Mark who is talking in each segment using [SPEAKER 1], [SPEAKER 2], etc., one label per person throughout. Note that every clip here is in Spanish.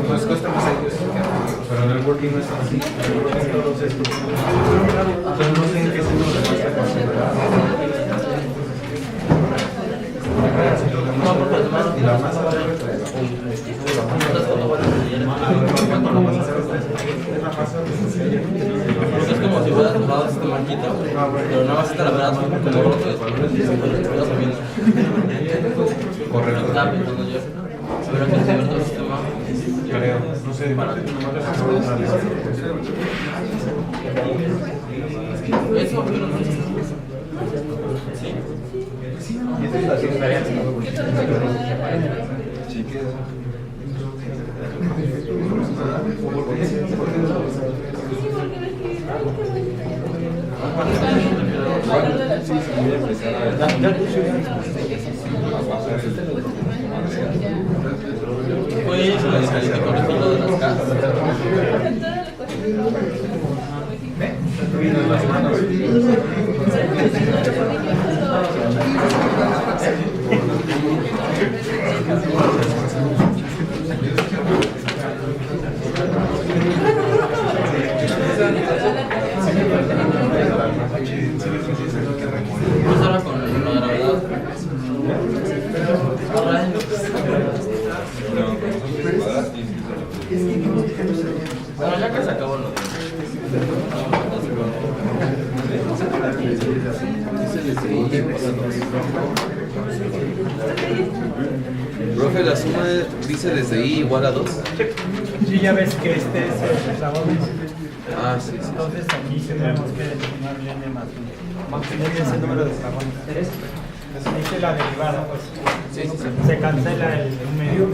[SPEAKER 1] Nos cuesta más a ellos, pero en el working no es así. En el working todos estos. Entonces no sé en qué sentido le vas a considerar. Y la masa va a ser
[SPEAKER 2] es como si fueras tomado este marquito, pero nada más está la verdad como roto de valores y se lo sabiendo.
[SPEAKER 1] correcto.
[SPEAKER 2] Estaba pensando yo, pero que se ve todo el sistema.
[SPEAKER 1] Creo, no sé.
[SPEAKER 2] Eso, pero no sé. Sí.
[SPEAKER 1] Y esta es la diferencia. Sí, que es.
[SPEAKER 2] Fue eso la descalificó el estilo de las casas. Pues ahora con lo de la verdad. Bueno, ya que se acabó lo de...
[SPEAKER 3] Profe, la suma dice desde I igual a 2.
[SPEAKER 4] Sí, ya ves que este es el hexágono.
[SPEAKER 3] Ah, sí, sí.
[SPEAKER 4] Entonces aquí tendremos que destinar n más 1. N es el número de hexágonos. Esta es la derivada, pues. Se cancela el medio.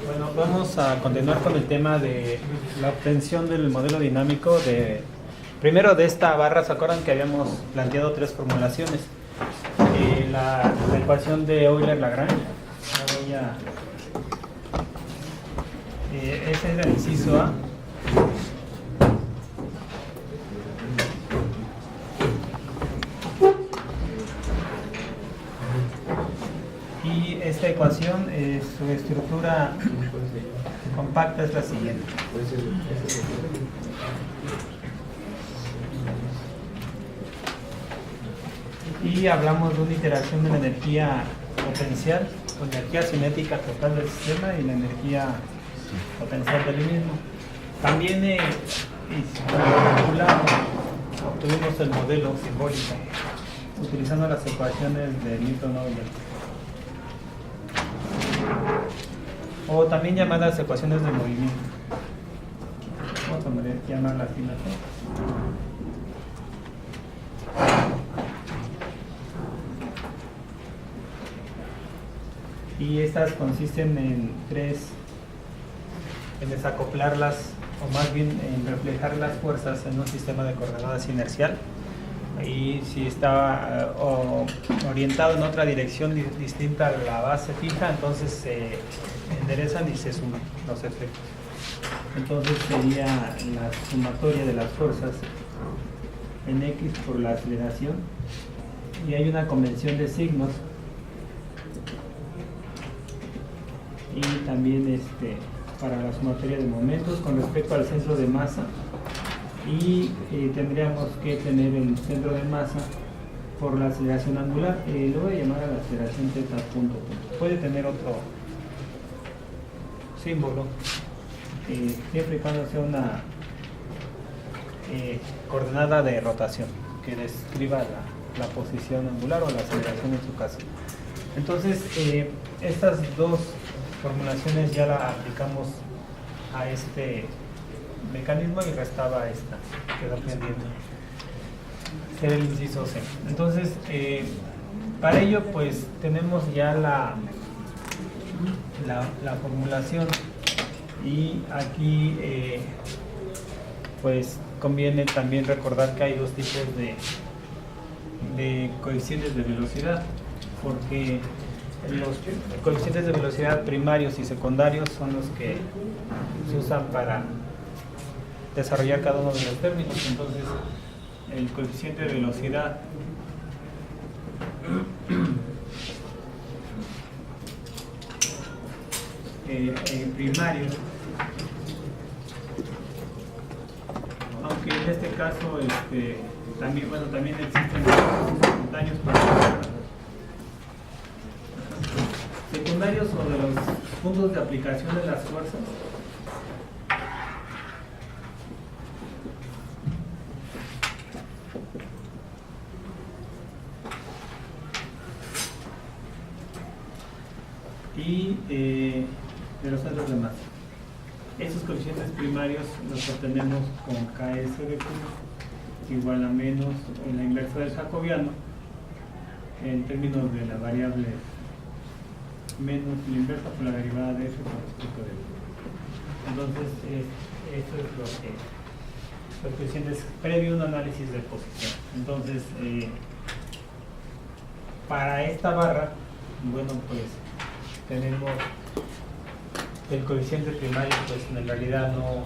[SPEAKER 4] Bueno, vamos a continuar con el tema de la obtención del modelo dinámico de... Primero de esta barra, ¿se acuerdan que habíamos planteado tres formulaciones? La ecuación de Euler-Lagrange, la voy a Ese era el inciso A. Y esta ecuación, su estructura compacta es la siguiente. Y hablamos de una iteración de la energía potencial, o energía cinética total del sistema y la energía potencial del mismo. También obtuvimos el modelo simbólico utilizando las ecuaciones de Newton-Euler, o también llamadas ecuaciones de movimiento. Vamos a llamarlas así mejor. Y estas consisten en desacoplarlas, o más bien en reflejar las fuerzas en un sistema de coordenadas inercial. Y si está orientado en otra dirección distinta a la base fija, entonces se enderezan y se suman los efectos. Entonces sería la sumatoria de las fuerzas en X por la aceleración, y hay una convención de signos, y también para la sumatoria de momentos con respecto al centro de masa, y tendríamos que tener el centro de masa por la aceleración angular. Lo voy a llamar a la aceleración θ punto. Puede tener otro símbolo, siempre y cuando sea una coordenada de rotación que describa la posición angular o la aceleración en su caso. Entonces, estas dos formulaciones ya la aplicamos a este mecanismo y restaba esta, quedó pendiente. Era el inciso C. Entonces, para ello, pues tenemos ya la formulación, y aquí pues conviene también recordar que hay dos tipos de coeficientes de velocidad, porque los coeficientes de velocidad primarios y secundarios son los que se usan para desarrollar cada uno de los términos. Entonces, el coeficiente de velocidad primario, aunque en este caso también existen secundarios, secundarios o de los puntos de aplicación de las fuerzas. Y de los centros de masa. Esos coeficientes primarios los obtenemos con KS de Q igual a menos en la inversa del jacobiano, en términos de la variable menos la inversa por la derivada de F por respecto de V. Entonces, esto es lo que los coeficientes previo a un análisis de posición. Entonces, para esta barra, bueno, pues tenemos el coeficiente primario, pues en realidad no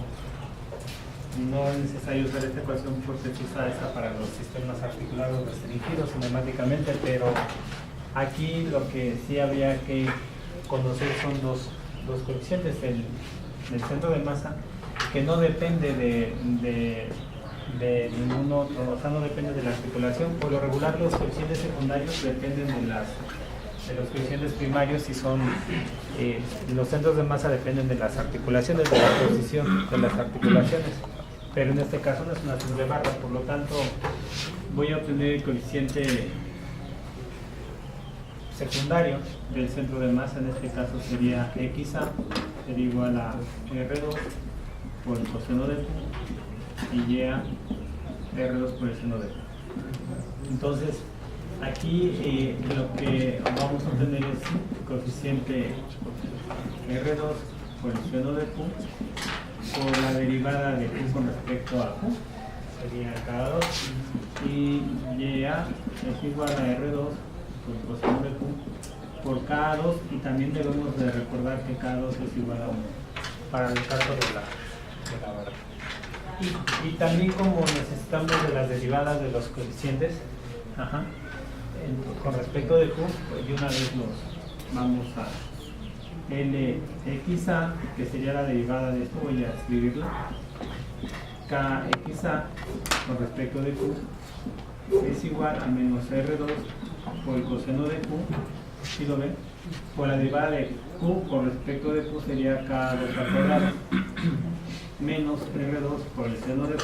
[SPEAKER 4] es necesario usar esta ecuación porque se usa esa para los sistemas articulados restringidos cinemáticamente, pero aquí lo que sí habría que conocer son dos coeficientes del centro de masa, que no depende de ningún otro, o sea, no depende de la articulación. Por lo regular, los coeficientes secundarios dependen de los coeficientes primarios, y son los centros de masa dependen de las articulaciones, de la posición de las articulaciones, pero en este caso no es una simple barra. Por lo tanto, voy a obtener el coeficiente secundario del centro de masa. En este caso sería XA, sería igual a R2 por el coseno de Q, y YA R2 por el seno de Q. Entonces, aquí lo que vamos a obtener es coeficiente R2 por el seno de Q por la derivada de Q con respecto a Q, sería K2, y YA es igual a R2 por el coseno de Q por K2, y también debemos de recordar que K2 es igual a 1. para el cálculo de la barra. Y también como necesitamos de las derivadas de los coeficientes, con respecto de Q, pues de una vez nos vamos a LXA, que sería la derivada de esto, voy a escribirla. KXA con respecto de Q es igual a menos R2 por el coseno de Q, ¿sí lo ven? Por la derivada de Q con respecto de Q sería K2 al cuadrado menos R2 por el seno de Q,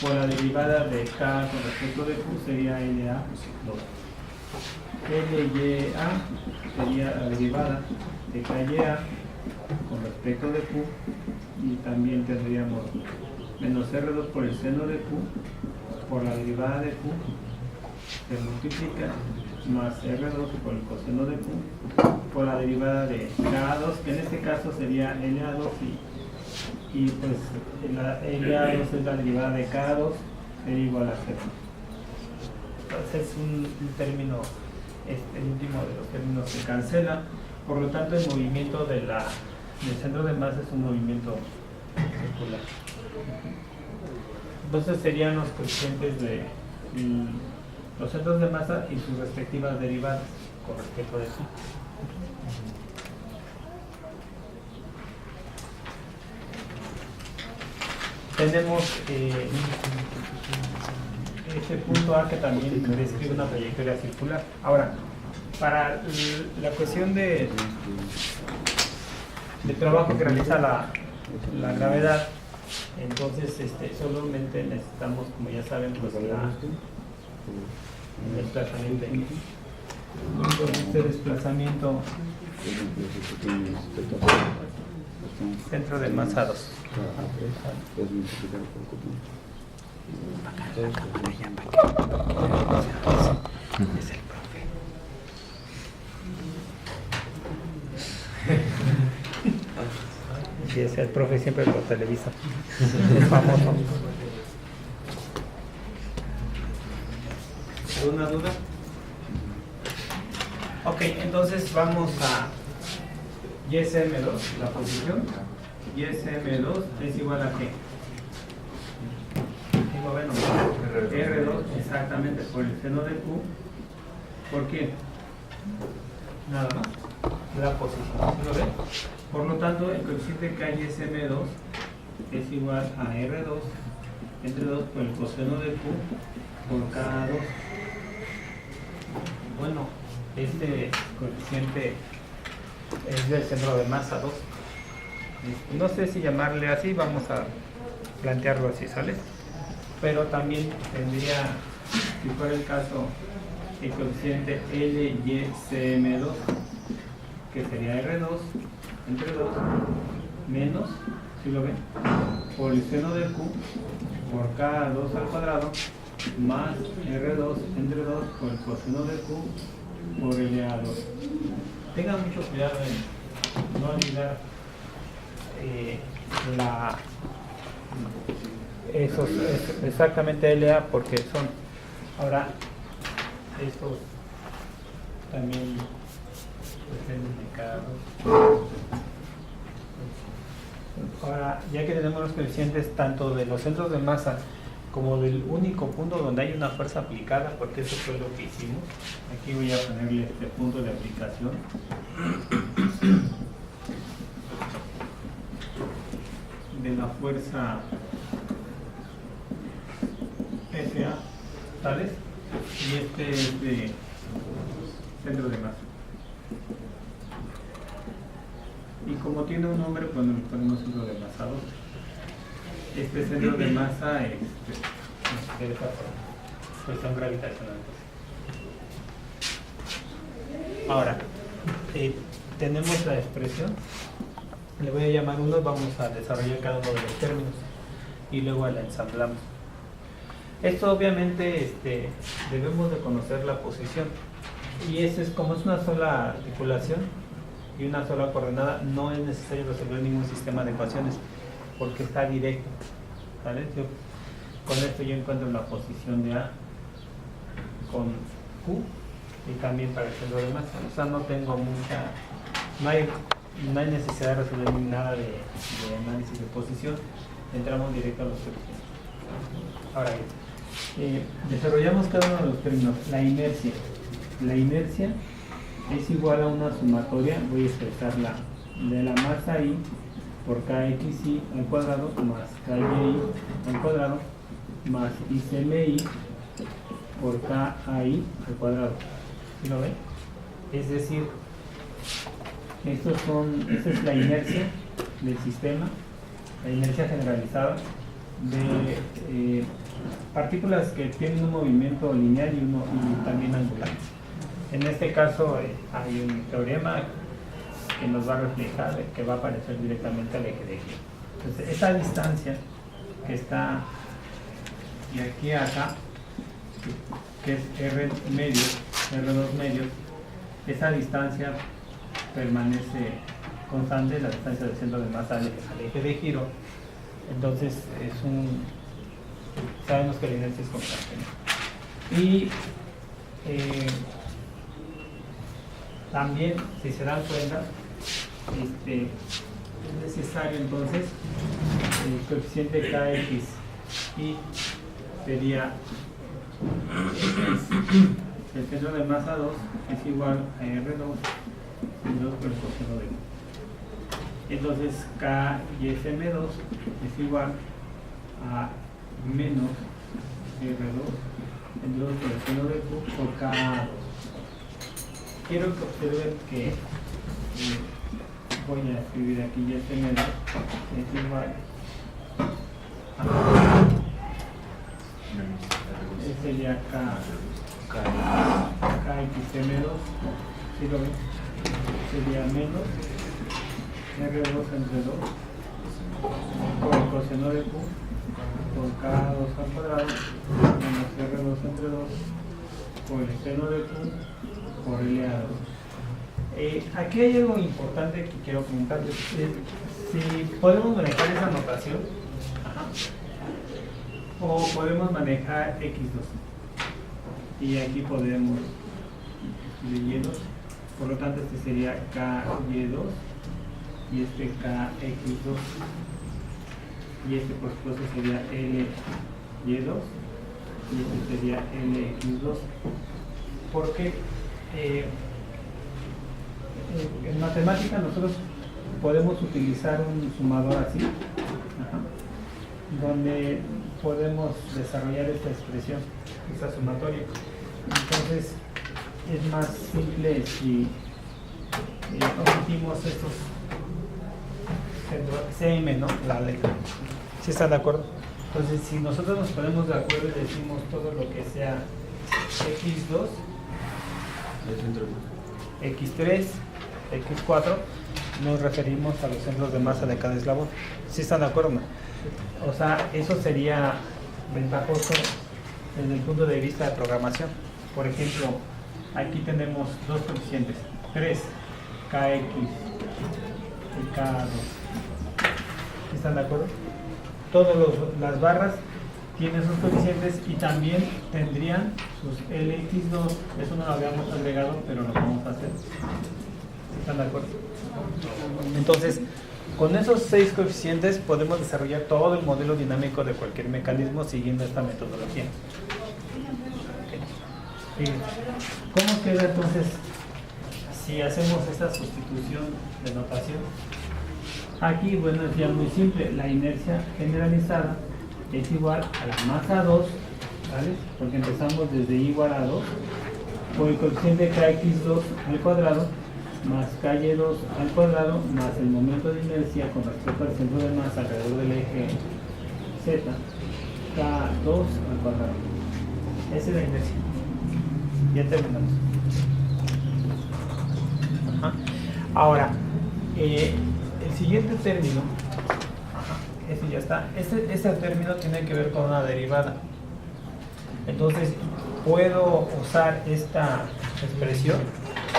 [SPEAKER 4] por la derivada de K con respecto de Q sería LA2. LYA sería la derivada de KYA con respecto de Q, y también tendríamos menos R2 por el seno de Q, por la derivada de Q se multiplica más R2 por el coseno de Q, por la derivada de K2, que en este caso sería LA2, y pues la LA2 es la derivada de K2, sería igual a 0. Entonces un término, el último de los términos se cancela, por lo tanto el movimiento del centro de masa es un movimiento circular. Entonces serían los coeficientes de los centros de masa y sus respectivas derivadas con respecto a eso. Tenemos este punto A que también describe una trayectoria circular. Ahora, para la cuestión de trabajo que realiza la gravedad, entonces solamente necesitamos, como ya saben, pues el desplazamiento. Este desplazamiento centro de masa 2. Es el profe. Sí, es el profe, siempre por Televisa. Es famoso. ¿Alguna duda? Ok, entonces vamos a YSM2, la posición. YSM2 es igual a ¿qué? Bueno, R2 exactamente por el seno de Q. ¿Por qué? Nada más. La posición. ¿Sí lo ven? Por lo tanto, el coeficiente KYSM2 es igual a R2 entre 2 por el coseno de Q por K2. Bueno, este coeficiente es del centro de masa 2. No sé si llamarle así, vamos a plantearlo así, ¿sale? Pero también tendría, si fuera el caso, el coeficiente LYCM2, que sería R2 entre 2 menos, ¿sí lo ven? Por el seno de Q por K2 al cuadrado más R2 entre 2 por el coseno de Q por LA2. Tengan mucho cuidado en no olvidar esos exactamente LA, porque son ahora estos también dependen de cada dos. Ahora, ya que tenemos los coeficientes tanto de los centros de masa como del único punto donde hay una fuerza aplicada, porque eso fue lo que hicimos, aquí voy a ponerle este punto de aplicación. De la fuerza SA, ¿sabes? Y este es de centro de masa. Y como tiene un nombre, pues le ponemos centro de masa 2. Este centro de masa es de esta forma, cuestión gravitacional. Ahora, tenemos la expresión. Le voy a llamar uno, vamos a desarrollar cada uno de los términos y luego la ensamblamos. Esto obviamente debemos de conocer la posición, y eso es como es una sola articulación y una sola coordenada, no es necesario resolver ningún sistema de ecuaciones porque está directo, ¿vale? Con esto yo encuentro la posición de A con Q y también para el centro de masa, o sea, no tengo no hay no hay necesidad de resolver ni nada de análisis de posición, entramos directo a los coeficientes. Ahora bien, desarrollamos cada uno de los términos. La inercia es igual a una sumatoria, voy a expresarla, de la masa I por KXI al cuadrado más KY al cuadrado más ICMI por KAI al cuadrado. ¿Sí lo ven? Es decir, esta es la inercia del sistema, la inercia generalizada de partículas que tienen un movimiento lineal y también angular. En este caso hay un teorema que nos va a reflejar, que va a aparecer directamente al eje de giro. Entonces, esta distancia que está de aquí a acá, que es R2 medios, esa distancia permanece constante, la distancia del centro de masa al eje de giro. Entonces, sabemos que la inercia es constante, ¿no? Y también, si se dan cuenta, es necesario entonces el coeficiente KXI sería el centro de masa 2 es igual a R2 y 2 por el coseno de 1. Entonces KYSM2 es igual a menos R2 en 2 por el seno de Q por K2. Quiero que observen que voy a escribir aquí y YSM2 es igual a sería KXM2, ¿sí lo ven? Sería menos R2 entre 2 por el coseno de Q por K2 al cuadrado menos R2 entre 2 por el seno de Q por L a 2. Aquí hay algo importante que quiero comentarles. Si podemos manejar esa notación, o podemos manejar X2. Y aquí podemos escribir Y2. Por lo tanto, este sería KY2 y este KX2. Y este, por supuesto, sería LY2 y este sería LX2. Porque en matemática nosotros podemos utilizar un sumador así, donde podemos desarrollar esta expresión, esta sumatoria. Entonces es más simple si omitimos estos CM, ¿no? La letra. ¿Sí están de acuerdo? Entonces, si nosotros nos ponemos de acuerdo y decimos todo lo que sea X2, X3, X4, nos referimos a los centros de masa de cada eslabón. ¿Sí están de acuerdo? O sea, eso sería ventajoso desde el punto de vista de programación. Por ejemplo, aquí tenemos dos coeficientes, 3, KX y K2. ¿Sí están de acuerdo? Todas las barras tienen sus coeficientes y también tendrían sus LX2. Eso no lo habíamos agregado, pero lo vamos a hacer. ¿Están de acuerdo? Entonces, con esos 6 coeficientes podemos desarrollar todo el modelo dinámico de cualquier mecanismo siguiendo esta metodología. ¿Cómo queda entonces si hacemos esta sustitución de notación? Aquí, bueno, es ya muy simple. La inercia generalizada es igual a la masa 2, ¿vale? Porque empezamos desde I igual a 2 por el coeficiente KX2 al cuadrado más KY2 al cuadrado más el momento de inercia con respecto al centro de masa alrededor del eje Z, K2 al cuadrado. Esa es la inercia. Ya terminamos. Ahora, el siguiente término, ese ya está. Este término tiene que ver con una derivada. Entonces, puedo usar esta expresión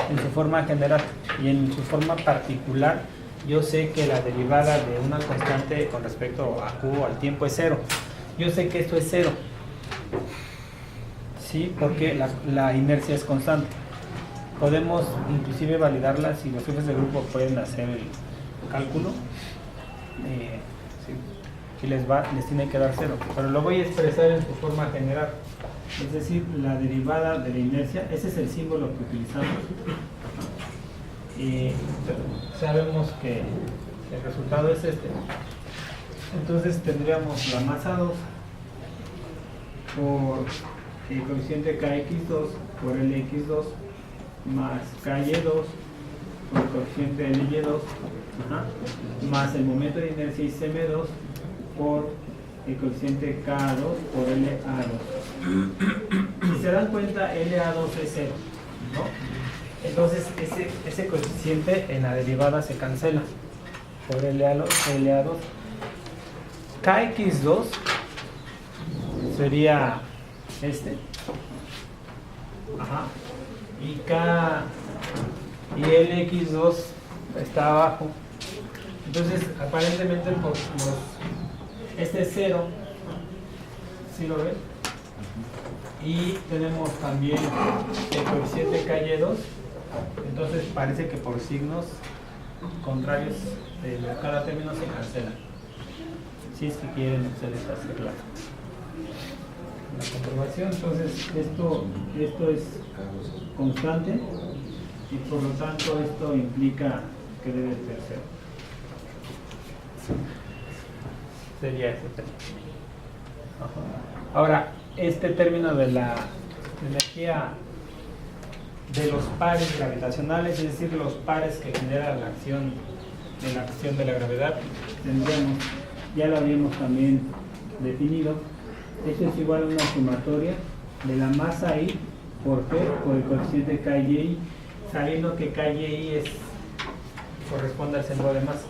[SPEAKER 4] en su forma general y en su forma particular. Yo sé que la derivada de una constante con respecto a Q al tiempo es 0. Yo sé que esto es 0. ¿Sí? Porque la inercia es constante. podemos inclusive validarla si los jefes de grupo pueden hacer el cálculo y les tiene que dar 0, pero lo voy a expresar en su forma general, es decir, la derivada de la inercia. Ese es el símbolo que utilizamos y sabemos que el resultado es este. Entonces tendríamos la masa 2 por el coeficiente kx2 por lx2 más ky2 por el coeficiente ly2 más el momento de inercia ICM2 por el coeficiente K2 por LA2. Si se dan cuenta, LA2 es 0, ¿no? Entonces ese coeficiente en la derivada se cancela por LA2. KX2 sería este. Y LX2 está abajo. Entonces, aparentemente este es 0, ¿sí lo ven? Y tenemos también el coeficiente KY2, entonces parece que por signos contrarios de cada término se cancela. Si es que quieren ustedes hacer la comprobación, entonces esto es constante y por lo tanto esto implica que debe ser 0. Sería ese término. Ahora, este término de la energía de los pares gravitacionales, es decir, los pares que generan la acción de la gravedad, tendríamos, ya lo habíamos también definido, esto es igual a una sumatoria de la masa I por P por el coeficiente KY, sabiendo que KY corresponde al centro de masa,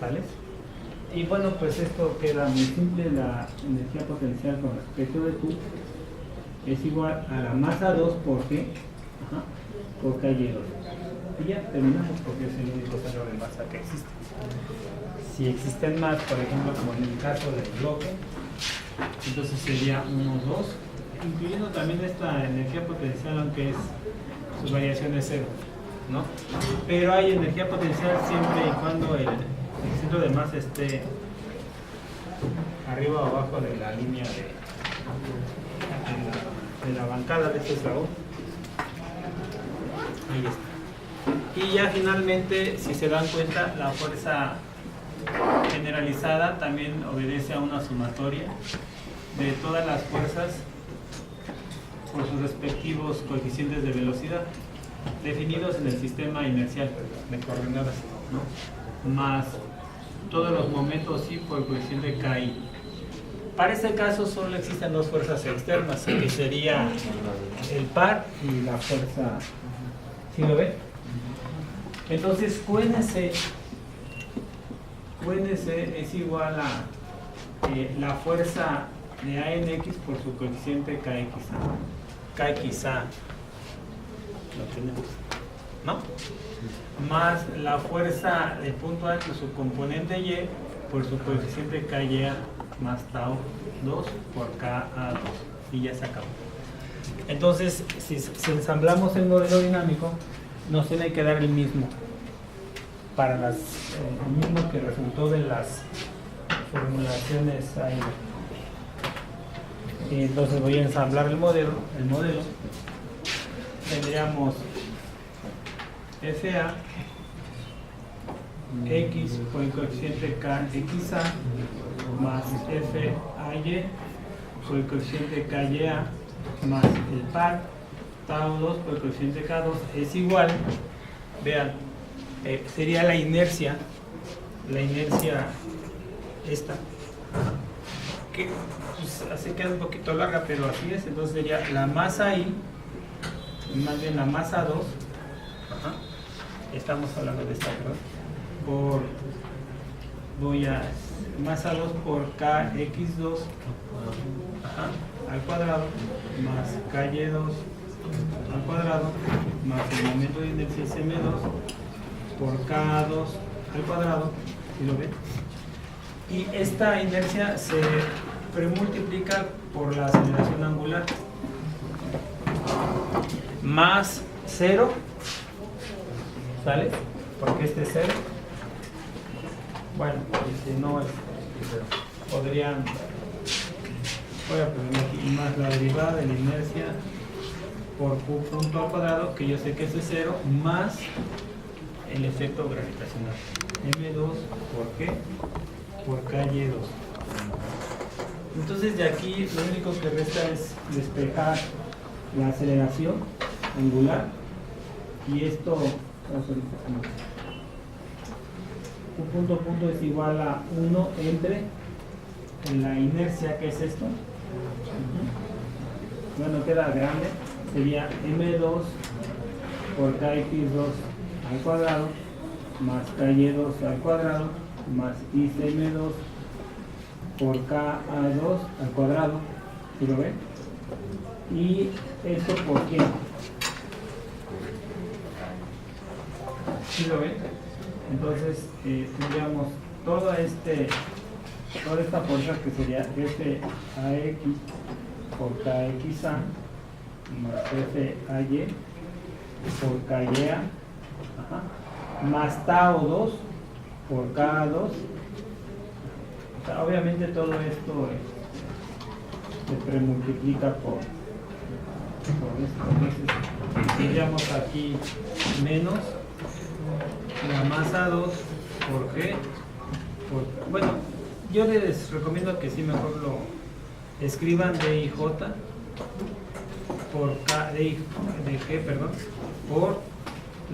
[SPEAKER 4] ¿vale? Y bueno, pues esto queda muy simple. La energía potencial con respecto de Q es igual a la masa 2 por G por KY2. Y ya terminamos porque es el único centro de masa que existe. Si existen más, por ejemplo, como en el caso del bloque, entonces sería 1, 2, incluyendo también esta energía potencial, aunque su variación es 0, ¿no? Pero hay energía potencial siempre y cuando el centro de masa esté arriba o abajo de la línea de la bancada de este eslabón. Ahí está. Y ya finalmente, si se dan cuenta, la fuerza generalizada también obedece a una sumatoria de todas las fuerzas por sus respectivos coeficientes de velocidad definidos en el sistema inercial de coordenadas, ¿no? Más todos los momentos y por el coeficiente KI. Para este caso solo existen dos fuerzas externas, que sería el par y la fuerza, ¿sí lo ven? Entonces QNC es igual a la fuerza de ANX por su coeficiente KXA. Lo tenemos, ¿no? Más la fuerza del punto A por su componente Y por su coeficiente KYA más tau 2 por KA2 y ya se acabó. Entonces, si ensamblamos el modelo dinámico, nos tiene que dar el mismo para el mismo que resultó de las formulaciones ahí. Y entonces voy a ensamblar el modelo. Tendríamos FA X por el coeficiente KXA más FAY por el coeficiente KYA más el par tau 2 por el coeficiente K2 es igual, vean, sería la inercia esta, que pues, así queda un poquito larga, pero así es. Entonces sería la masa I, más bien la masa 2, estamos hablando de esta, ¿verdad? Masa 2 por KX2 al cuadrado más KY2 al cuadrado más el momento de inercia SM2 por K2 al cuadrado, ¿sí lo ven? Y esta inercia se premultiplica por la aceleración angular más 0, ¿sale? Porque este es 0. Bueno, y si no, podrían, voy a poner aquí, más la derivada de la inercia por Q punto al cuadrado, que yo sé que ese es 0, más el efecto gravitacional. M2 por qué? Por KY2. Entonces de aquí lo único que resta es despejar la aceleración angular y esto Q punto punto es igual a 1 entre la inercia, que es esto. Bueno, queda grande, sería M2 por KX2 al cuadrado más KY2 al cuadrado más ICM2 por KA2 al cuadrado, ¿sí lo ven? Y esto por qué, ¿sí lo ven? Entonces tendríamos toda esta fuerza que sería FAX por KXA más FAY por KYA, más TAO2 por KA2. O sea, obviamente todo esto se premultiplica por esto. Entonces tendríamos aquí menos la masa 2 por G bueno, yo les recomiendo que sí mejor lo escriban DIJ por K, de G, perdón, por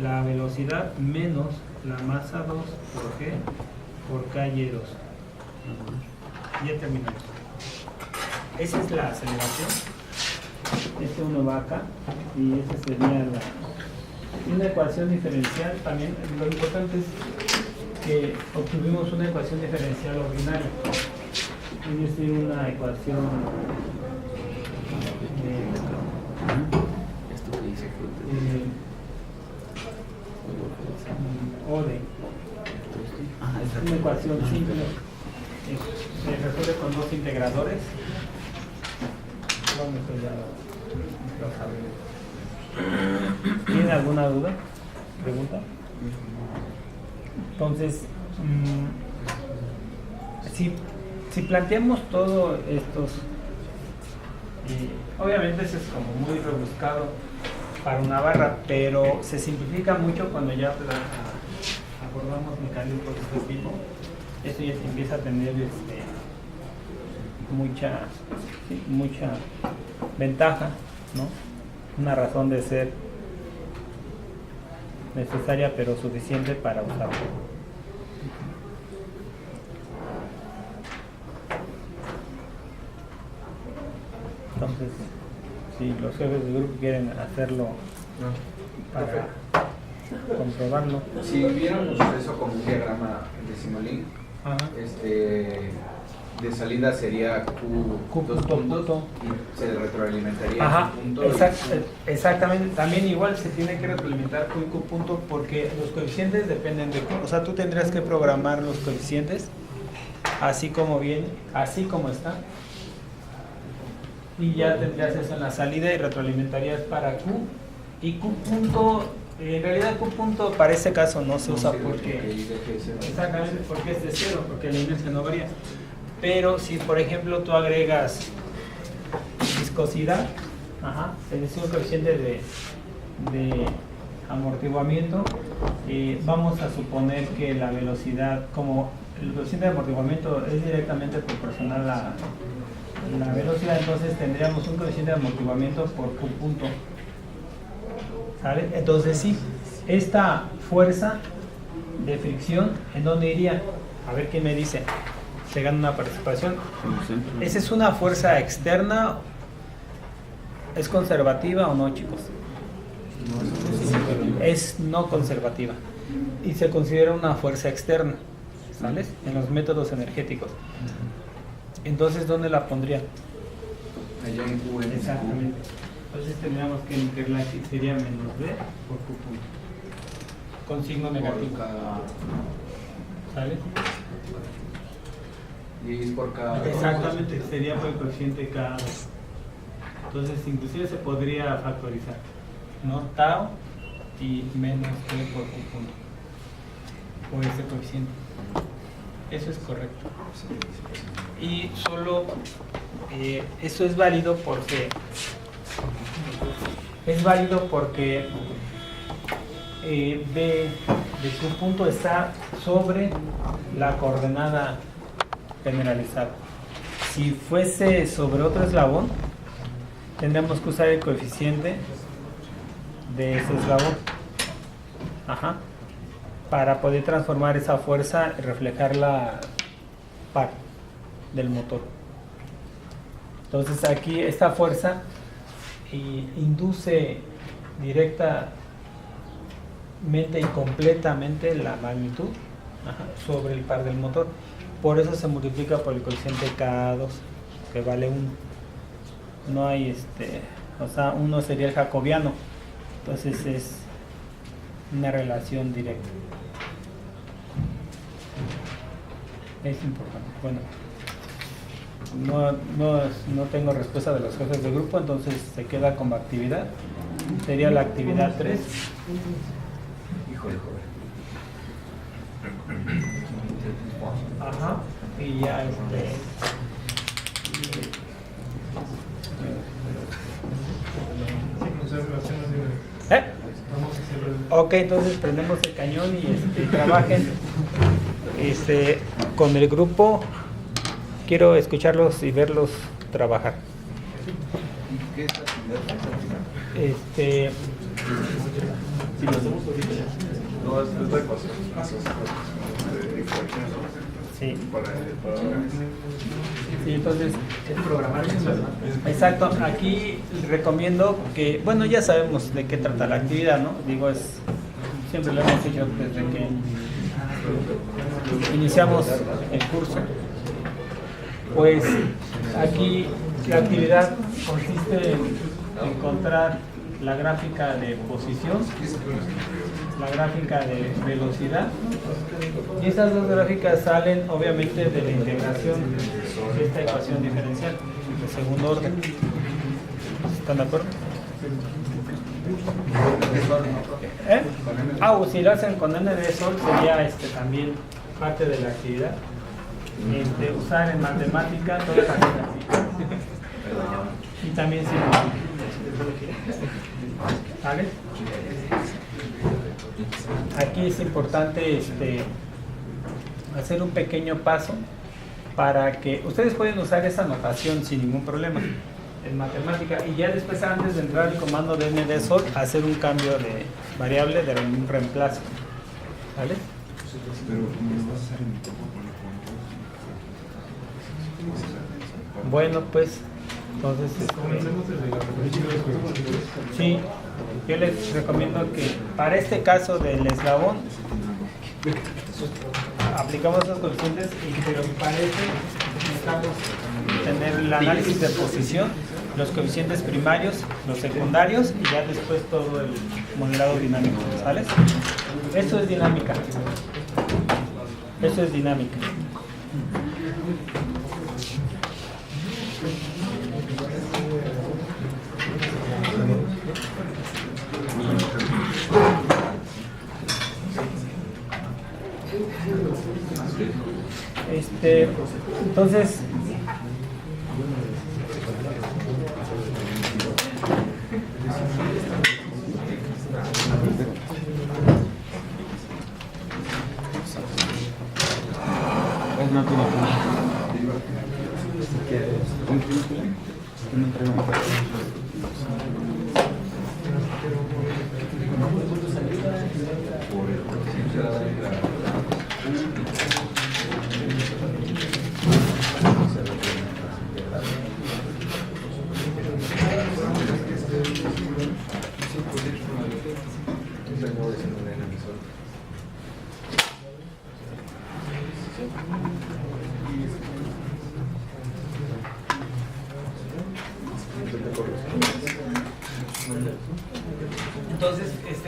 [SPEAKER 4] la velocidad menos la masa 2 por G por KY2. Ya terminamos. Esa es la aceleración. Este uno va acá y esa sería una ecuación diferencial. También lo importante es que obtuvimos una ecuación diferencial ordinaria. Es decir, una ecuación ODE. Una ecuación simple. Se resuelve con dos integradores. Bueno, esto ya lo sabemos. ¿Tiene alguna duda? ¿Pregunta? Entonces, si planteamos todo estos, obviamente eso es como muy rebuscado para una barra, pero se simplifica mucho cuando ya abordamos mecanismos de este tipo. Esto ya empieza a tener mucha ventaja, ¿no? Una razón de ser necesaria pero suficiente para usarlo. Entonces, si los jefes de grupo quieren hacerlo para comprobarlo.
[SPEAKER 3] Si viéramos eso como un diagrama decimalín, de salida sería Q dos puntos y se retroalimentaría Q punto.
[SPEAKER 4] Exactamente, también igual se tiene que retroalimentar Q y Q punto porque los coeficientes dependen de Q. O sea, tú tendrías que programar los coeficientes así como viene, así como está. Y ya tendrías eso en la salida y retroalimentarías para Q y Q punto. En realidad Q punto para ese caso no se usa porque exactamente porque es de cero, porque la inercia no varía. Pero si por ejemplo tú agregas viscosidad, es decir, un coeficiente de amortiguamiento, vamos a suponer que la velocidad, como el coeficiente de amortiguamiento es directamente proporcional a la velocidad, entonces tendríamos un coeficiente de amortiguamiento por Q punto. ¿Sale? Entonces sí, esta fuerza de fricción, ¿en dónde iría? A ver quién me dice. Se gana una participación. ¿Esa es una fuerza externa? ¿Es conservativa o no, chicos? Es no conservativa. Y se considera una fuerza externa, ¿sales? En los métodos energéticos. Entonces, ¿dónde la pondría?
[SPEAKER 3] Allá en Q.
[SPEAKER 4] Exactamente. Entonces tendríamos que meterla aquí, sería menos B por Q punto. Con signo negativo. ¿Sale?
[SPEAKER 3] Y es por cada.
[SPEAKER 4] Exactamente, sería por el coeficiente K. Entonces inclusive se podría factorizar. no tau y menos T por Q punto, por este coeficiente. Eso es correcto. Y solo eso es válido porque B de Q punto está sobre la coordenada generalizada. Si fuese sobre otro eslabón, tendríamos que usar el coeficiente de ese eslabón. Ajá. Para poder transformar esa fuerza y reflejarla par del motor. Entonces aquí esta fuerza induce directamente y completamente la magnitud sobre el par del motor. Por eso se multiplica por el coeficiente K2, que vale 1. No hay o sea, 1 sería el jacobiano. Entonces es una relación directa. Es importante. Bueno, no tengo respuesta de los jefes de grupo, entonces se queda como actividad. Sería la actividad 3.
[SPEAKER 3] Híjole, joven.
[SPEAKER 4] Ajá. Y ya Ok, entonces prendemos el cañón y trabajen con el grupo. Quiero escucharlos y verlos trabajar.
[SPEAKER 3] ¿Qué es la actividad?
[SPEAKER 1] Si lo hacemos ahorita, no es la ecuación.
[SPEAKER 4] Sí. Sí, entonces es programar. Exacto. Aquí recomiendo que, bueno, ya sabemos de qué trata la actividad, ¿no? Digo, siempre lo hemos hecho desde que iniciamos el curso. Pues aquí la actividad consiste en encontrar la gráfica de posición, la gráfica de velocidad, y esas dos gráficas salen obviamente de la integración de esta ecuación diferencial de segundo orden. ¿Están de acuerdo? O si lo hacen con n de sol sería también parte de la actividad. Usar en matemática todas las gráficas y también ¿vale? Aquí es importante hacer un pequeño paso para que ustedes pueden usar esa notación sin ningún problema en matemática, y ya después, antes de entrar al comando de n de sol, hacer un cambio de variable, de un reemplazo, ¿vale? Bueno, pues entonces sí, yo les recomiendo que para este caso del eslabón aplicamos los coeficientes, pero para este necesitamos tener el análisis de posición, los coeficientes primarios, los secundarios, y ya después todo el modelado dinámico, ¿sale? Eso es dinámica. Eso es dinámica. Entonces,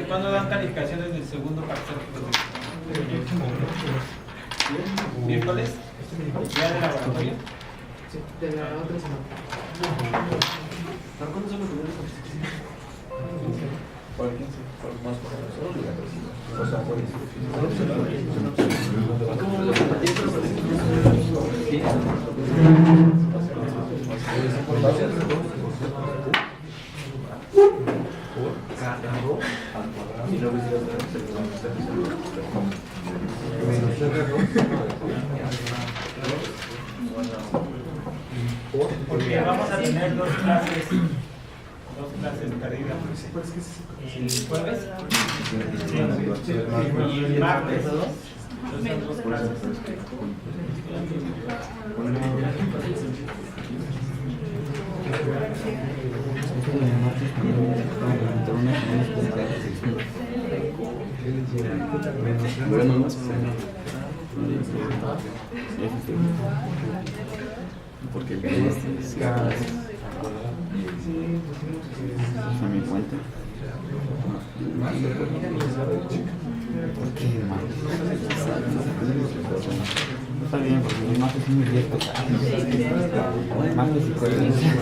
[SPEAKER 4] ¿cuándo dan calificaciones del segundo parcial? ¿Miércoles? ¿Ya de laboratorio?
[SPEAKER 5] Sí, de la otra semana. ¿Para cuándo son los primeros ejercicios?
[SPEAKER 4] Porque vamos a tener dos clases perdidas. El jueves y el martes. Entonces, dos clases.
[SPEAKER 2] Bueno, más o menos. Porque el es a mi cuenta. ¿Por qué está bien, porque mi martes es muy directo. Martes y coherencia.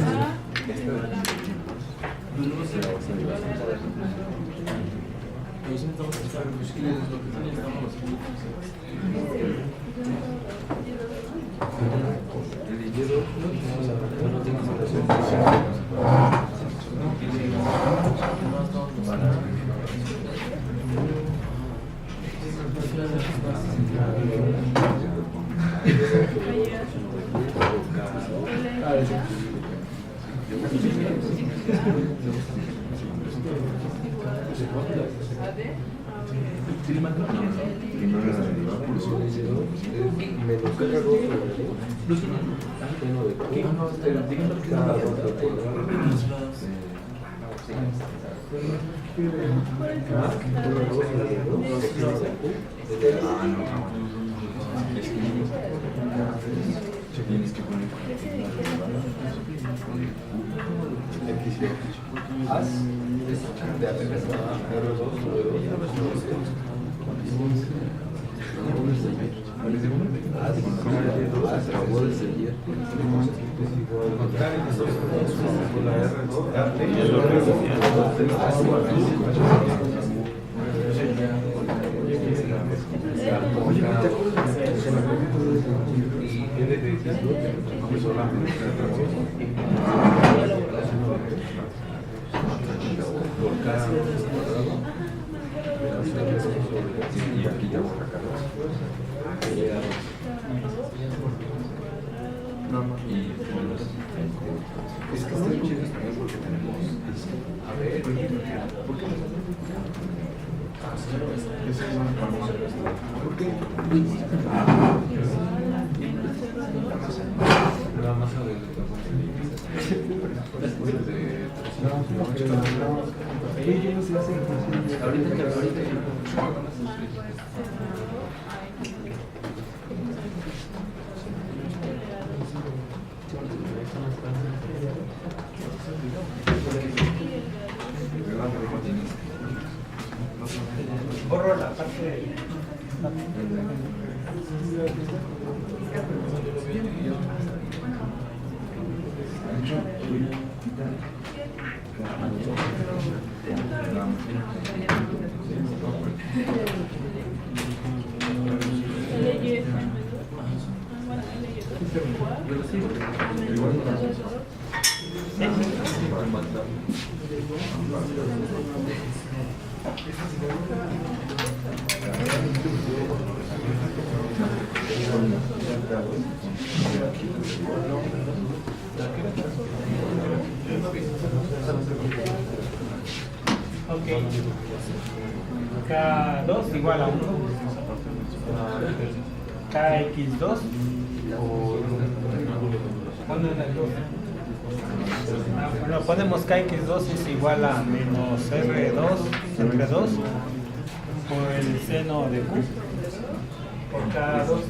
[SPEAKER 4] Borro la parte de... Ok. K2 igual a 1. KX2. Bueno, ponemos KX2 es igual a menos R2 por el seno de Q por K2.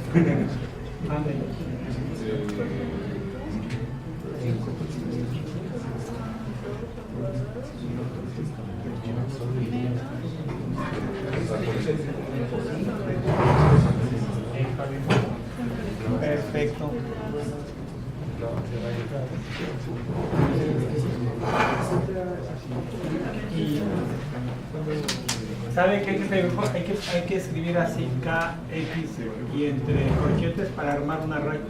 [SPEAKER 4] Perfecto. Y ¿sabe qué? Hay que escribir así KX y entre corchetes para armar una raya.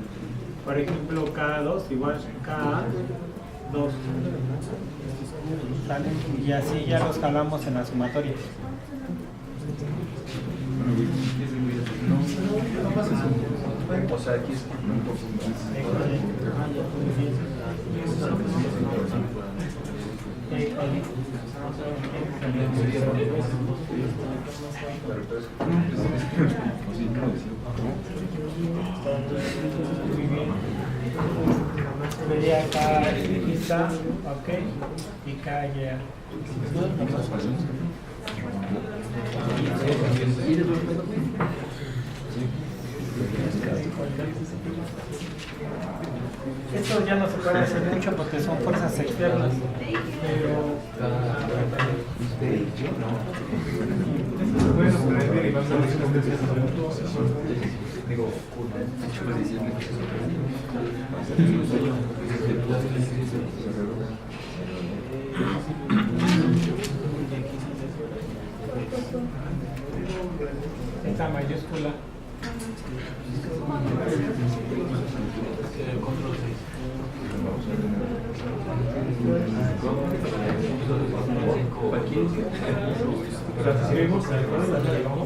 [SPEAKER 4] Por ejemplo, K2 igual K2. ¿Sale? Y así ya los jalamos en la sumatoria.
[SPEAKER 3] O sea, aquí es un poco
[SPEAKER 4] Sería acá quizá, ok, y acá ya. Esto ya no se puede hacer mucho porque son fuerzas externas, pero
[SPEAKER 1] Bueno, pero es derivando de digo,
[SPEAKER 4] esta mayúscula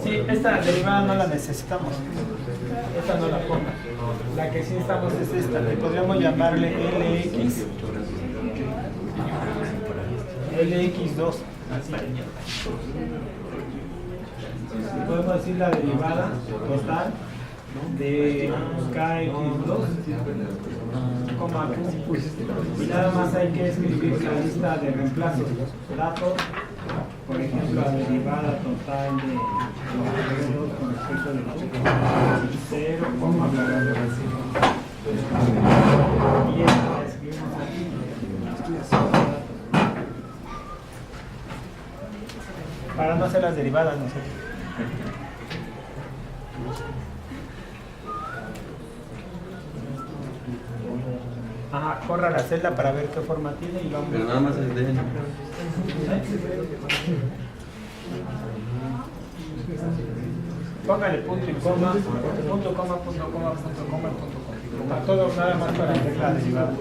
[SPEAKER 4] sí, esta derivada no la necesitamos, esta no la pongo, la que sí necesitamos es esta, que podríamos llamarle LX2, podemos decir la derivada total de KX2, y nada más hay que escribir la lista de reemplazos, datos, por ejemplo, la derivada total de los con respecto de 0, y esta la escribimos aquí. Para no hacer las derivadas nosotros. Ajá, corra la celda para ver qué forma tiene y vamos.
[SPEAKER 2] Pero nada más es de...
[SPEAKER 4] Póngale punto y coma, punto, coma, punto, coma, punto, coma, punto, coma. A todo nada más para hacer la derivada.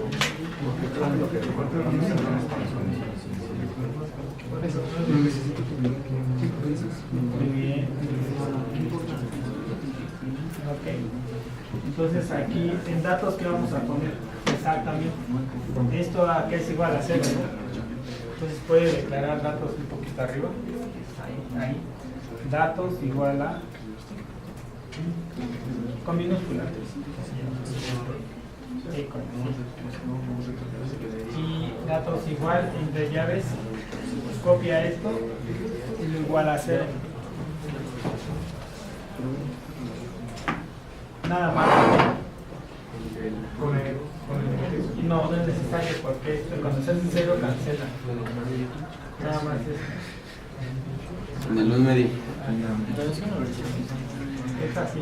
[SPEAKER 4] Muy bien. Ok. Entonces aquí en datos, ¿qué vamos a poner? Exactamente. Esto aquí es igual a 0, ¿no? Entonces puede declarar datos un poquito arriba. Ahí. Datos igual a con minúscula. Y datos igual entre llaves. Copia esto y lo igual a 0. Nada más. No, no es necesario porque esto, cuando se hace 0 cancela. Nada más eso.
[SPEAKER 2] En el 1 medio.
[SPEAKER 4] Es así.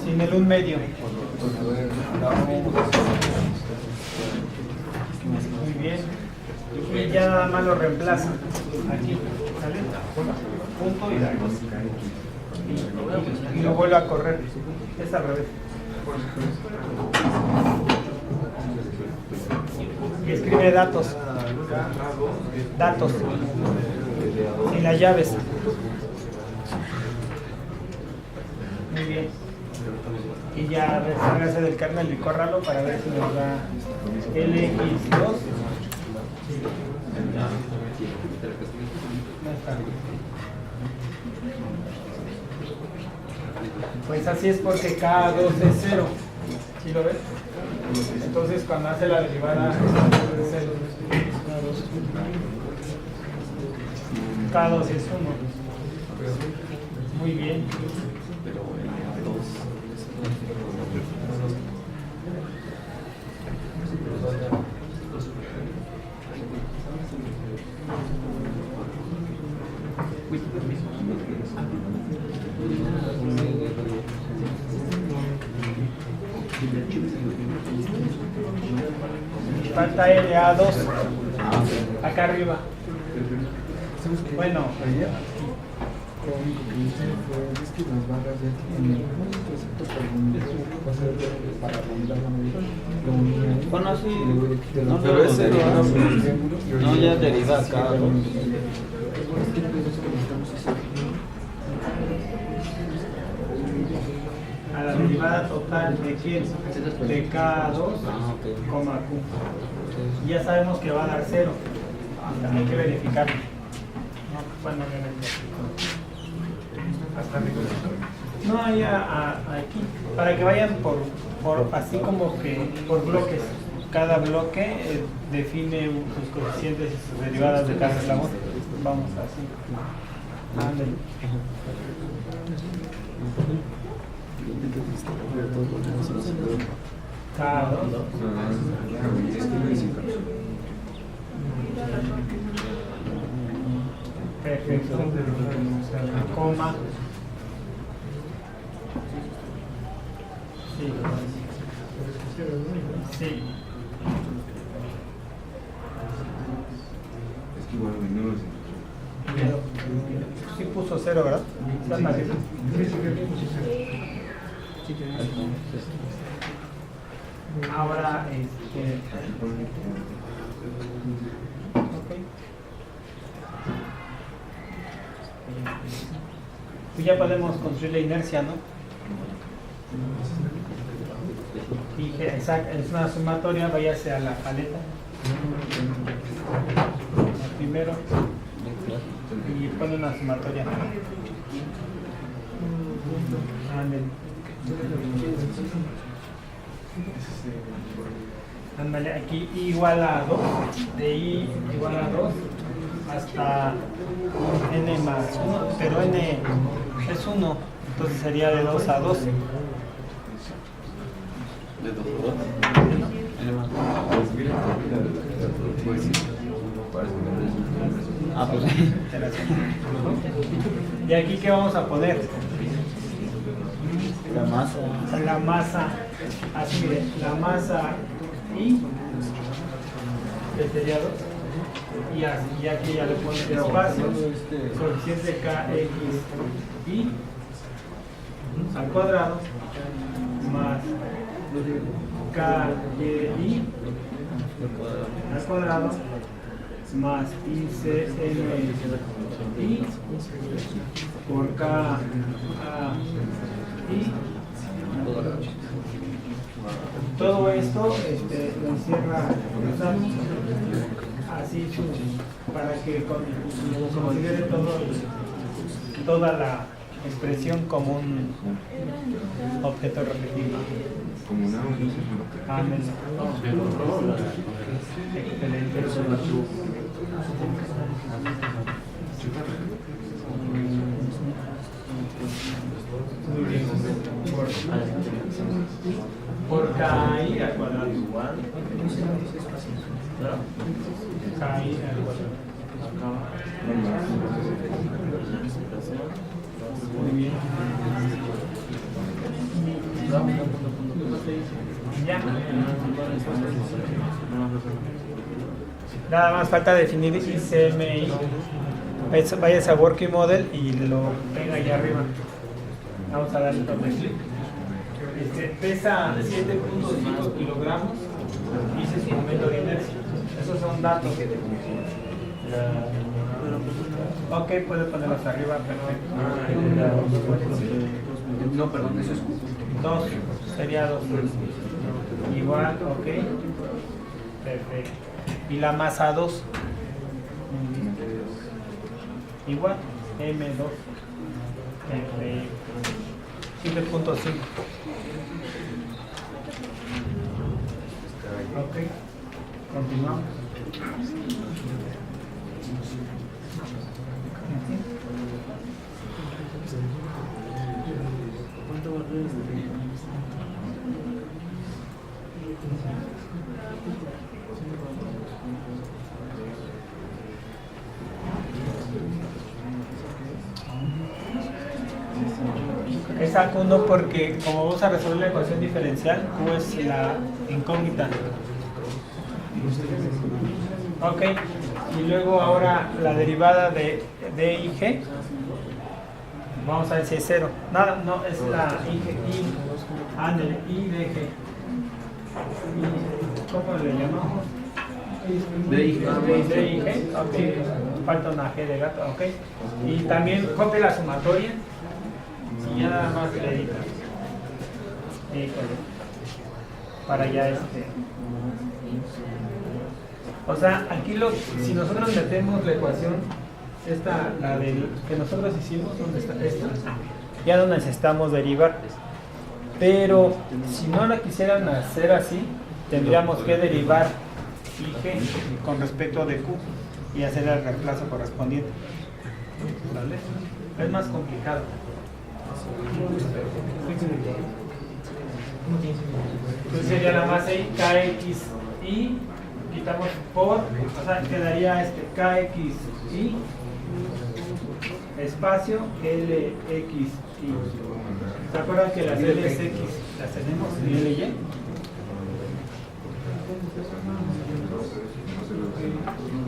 [SPEAKER 4] Sin el 1 medio. Muy bien. Y ya nada más lo reemplaza. Aquí, ¿sale? Punto y datos. Y lo vuelve a correr. Es al revés. Y escribe datos. Datos. Y las llaves. Muy bien. Y ya descargarse del kernel y córralo para ver si nos da LX2. Pues así es porque K2 es 0. ¿Sí lo ves? Entonces cuando hace la derivada es 0. K2 es 1. Muy bien. Falta LA2. Acá arriba. Bueno.
[SPEAKER 2] Bueno, sí. No, pero ese no ya deriva acá.
[SPEAKER 4] A la derivada total de quién? De K2, coma Q. Ya sabemos que va a dar 0. Hay que verificarlo. No, bueno, hasta arriba. No, aquí. Para que vayan por así como que por bloques. Cada bloque define sus coeficientes y sus derivadas de cada eslabón. Vamos así. Ándale. K2. Perfecto. Coma. Sí. Sí.
[SPEAKER 1] Es que igual no lo sé.
[SPEAKER 4] Sí puso 0, ¿verdad? Ahora, okay. Pues ya podemos construir la inercia, ¿no? Dije, exacto, es una sumatoria, váyase a la paleta. Primero. Y pone una sumatoria. Ándale, aquí igual a 2, de I igual a 2 hasta N más 1, pero N es 1, entonces sería de 2 a 12.
[SPEAKER 2] ¿De 2 a 2? N más 1. Ah, pues sí.
[SPEAKER 4] ¿Y aquí qué vamos a poner?
[SPEAKER 2] La masa.
[SPEAKER 4] La masa, así mire, la masa I, que sería 2, y aquí ya le pones espacio, coeficiente KX I al cuadrado más KY al cuadrado más ICMI por KI todo esto lo encierra así para que considere toda la expresión como un objeto repetido.
[SPEAKER 1] Como una
[SPEAKER 4] Amén. Excelente. Muy bien. Por KI al cuadrado igual. KI al cuadrado. Muy bien. Ya. Nada más falta definir ICMI. Vayas a Working Model y lo pega ahí arriba. Vamos a darle doble clic. Pesa 7.5 kilogramos y ese es su momento de inercia. Esos son datos. Ok, puede ponerlos arriba, perfecto.
[SPEAKER 3] No, perdón, eso es
[SPEAKER 4] 2, sería 2. Igual, ok. Perfecto. ¿Y la masa 2? Igual, M2. Perfecto. 7.5. Ok. Continuamos. ¿Cuánto valores de Esa Q no, porque como vamos a resolver la ecuación diferencial, Q es la incógnita. Ok, y luego ahora la derivada de D y G. Vamos a ver si es 0. Nada, no, es la ándale, I de G. ¿Cómo le llamamos?
[SPEAKER 3] D y G.
[SPEAKER 4] D y G, ok. Falta una G de gato, ok. Y también copia la sumatoria. Y ya nada más le editas. Híjole. Para ya O sea, aquí si nosotros metemos la ecuación, esta, la que nosotros hicimos, ¿dónde está esta? Ya no necesitamos derivar. Pero si no la quisieran hacer así, tendríamos que derivar IG con respecto de Q y hacer el reemplazo correspondiente. ¿Vale? Es más complicado. Entonces sería la masa I, KXI, quitamos por, o sea, quedaría KXI, espacio LXI. ¿Se acuerdan que las LX las tenemos y LY?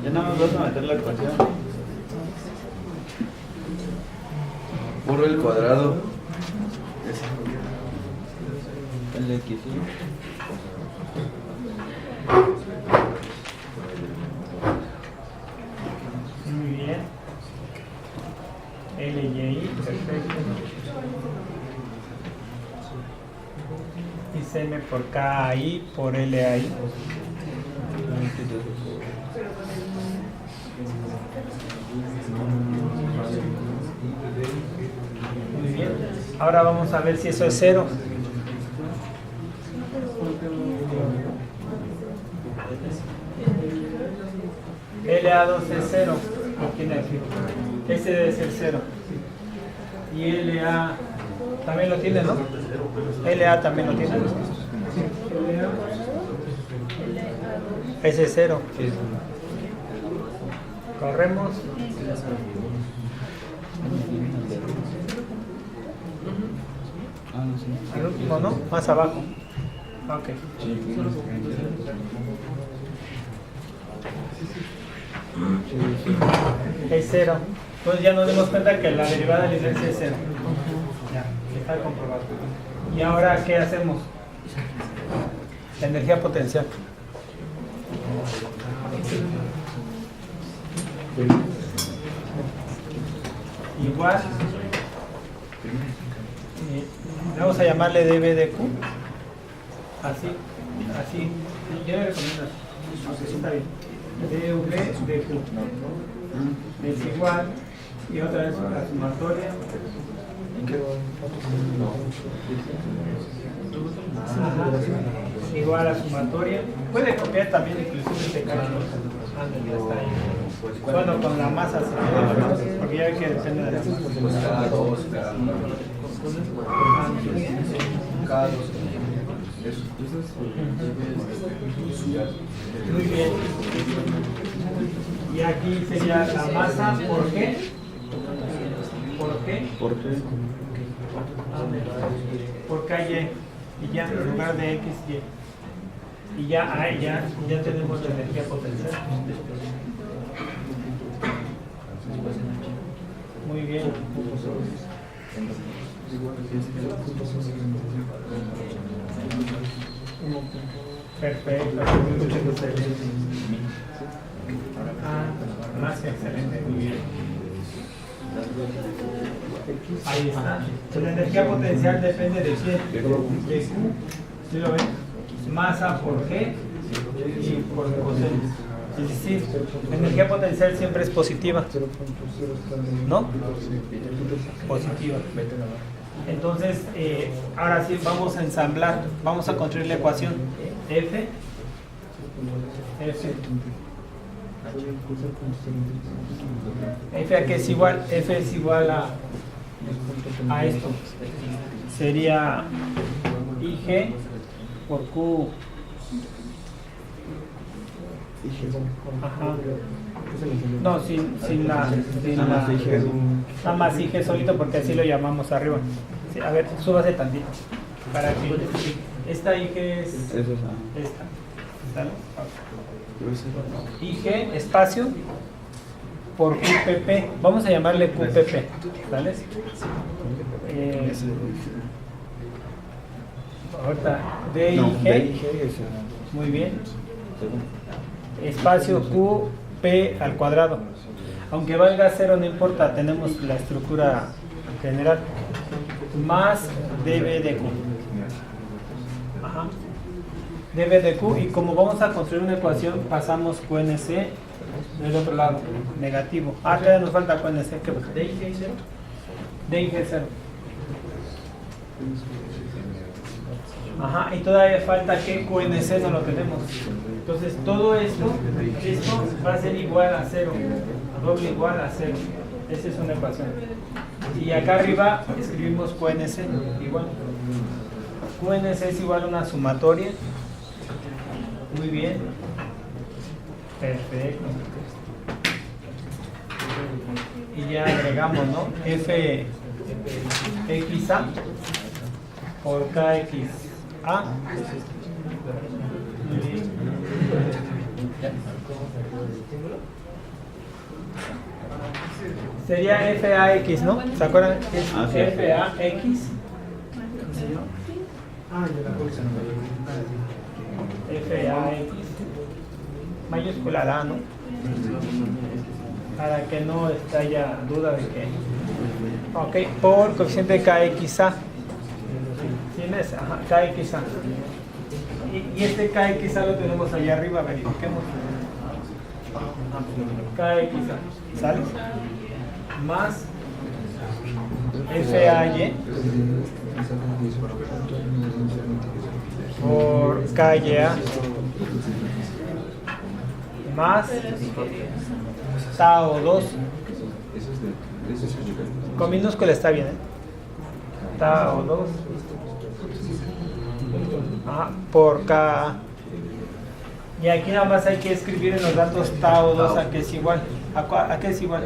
[SPEAKER 6] Ya nada más vas a meter la ecuación.
[SPEAKER 2] Puro el cuadrado. El X.
[SPEAKER 4] Muy bien. LY, perfecto. Y CM por KI por LI. Muy bien. Ahora vamos a ver si eso es 0. LA2 es 0. Aquí en aquí. Ese debe ser 0. Y LA también lo tiene, ¿no? LA también lo tiene. Ese es 0. Corremos. El último, ¿no? Más abajo. Ok. Es 0. Entonces ya nos dimos cuenta que la derivada de la inercia es 0. Ya, está comprobado. ¿Y ahora qué hacemos? La energía potencial. Igual. Vamos a llamarle dB de Q. Así. Yo le recomiendo así. Aunque sí está bien. dV de Q. Es igual. Y otra vez la sumatoria. Igual a sumatoria. Puede copiar también inclusive este cálculo. Ya está ahí. Bueno, con la masa se puede, porque ya ve que depende de la masa.
[SPEAKER 3] Cada dos.
[SPEAKER 4] Muy bien. Y aquí sería la masa, ¿por qué? ¿Por qué?
[SPEAKER 6] ¿Por qué?
[SPEAKER 4] Por KY. Y ya en lugar de XY. Y ya tenemos la energía potencial. Muy bien. Perfecto. Más que excelente. Muy bien. Ahí está. La energía potencial depende de quién. De Q. ¿Sí lo ven? Masa por G y por coseno. Es decir, la energía potencial siempre es positiva. ¿No? Positiva. Entonces, ahora sí vamos a ensamblar. Vamos a construir la ecuación. F a que es igual, F es igual a esto. Sería IG por Q. Ajá. No, sin la más IG solito, porque así lo llamamos arriba. Sí, a ver, súbase tantito. Para que esta IG es
[SPEAKER 6] Eso es.
[SPEAKER 4] esta. ¿Sale? IG espacio por QPP. Vamos a llamarle QPP. ¿Vale? Ahorita DIG.
[SPEAKER 6] No, DIG es.
[SPEAKER 4] Muy bien. Espacio QP al cuadrado. Aunque valga cero no importa, tenemos la estructura general. Más dB de Q. Ajá. dB de Q, y como vamos a construir una ecuación, pasamos QNC del otro lado, negativo. Todavía nos falta QNC. ¿Qué pasa? DIG 0. DIG 0. Ajá, y todavía falta que QNC no lo tenemos. Entonces todo esto va a ser igual a 0, doble igual a 0. Esa es una ecuación. Y acá arriba escribimos QNC igual. QNC es igual a una sumatoria. Muy bien. Perfecto. Y ya agregamos, ¿no? FXA por KXA. Muy bien. Sería FAX, ¿no? ¿Se acuerdan? Es
[SPEAKER 6] Ah, sí.
[SPEAKER 4] FAX. FAX. Mayúscula la, ¿no? Para que no haya duda de que. Ok, por coeficiente KXA. ¿Tienes? Ajá, KXA. Y este KXA lo tenemos allá arriba, verifiquemos. KXA, ¿sale? Más FAY por KYA más Tao 2 con minúscula está bien, ¿eh? Tao 2 por K. Y aquí nada más hay que escribir en los datos Tao 2 a que es igual. ¿A qué es igual?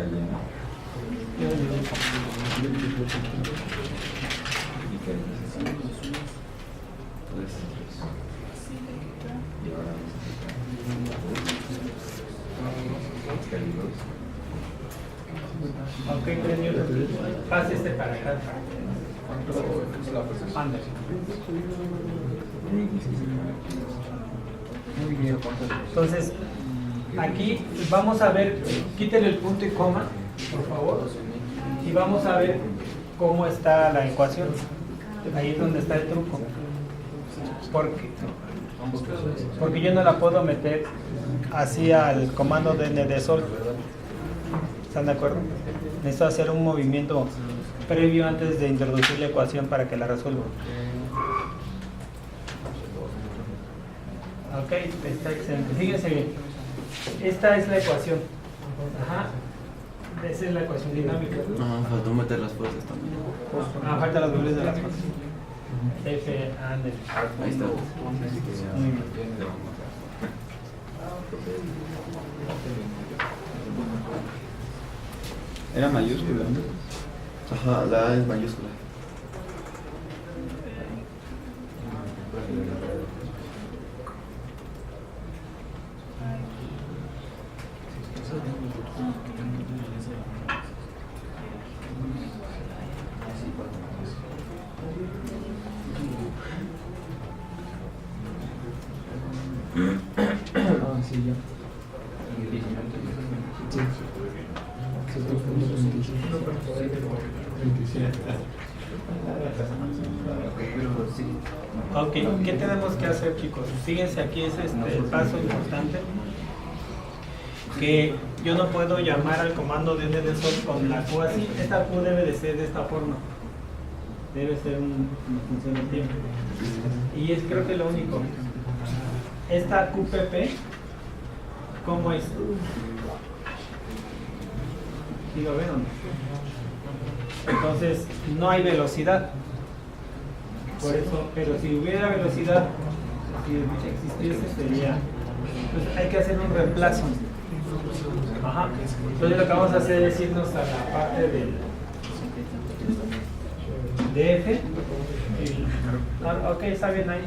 [SPEAKER 4] Ok, 3 minutos. Pase este para acá. Ande. Muy bien. Entonces, aquí vamos a ver, quítale el punto y coma, por favor, y vamos a ver cómo está la ecuación. Ahí es donde está el truco. Porque yo no la puedo meter así al comando de NDSOL. ¿Están de acuerdo? Necesito hacer un movimiento previo antes de introducir la ecuación para que la resuelva. Ok, está excelente. Fíjense bien. Esta es la ecuación. Ajá. Esa es la ecuación dinámica.
[SPEAKER 2] No, faltó meter las fuerzas también.
[SPEAKER 4] Falta las dobles de las fuerzas. F, Ander.
[SPEAKER 2] Ahí está.
[SPEAKER 4] Muy bien.
[SPEAKER 6] Era mayúscula, ¿no?
[SPEAKER 2] Ajá, la A es mayúscula.
[SPEAKER 4] Ok, ¿qué tenemos que hacer, chicos? Fíjense, aquí es el paso importante, que yo no puedo llamar al comando de NDSOL con la Q así. Esta Q debe de ser de esta forma, debe ser una función de tiempo, y es creo que lo único. Esta QPP, ¿cómo es? ¿Sí lo ven o no? Entonces no hay velocidad. Por eso, pero si hubiera velocidad, si existiese, sería. Entonces hay que hacer un reemplazo. Ajá. Entonces lo que vamos a hacer es irnos a la parte DF. Ok, está bien ahí.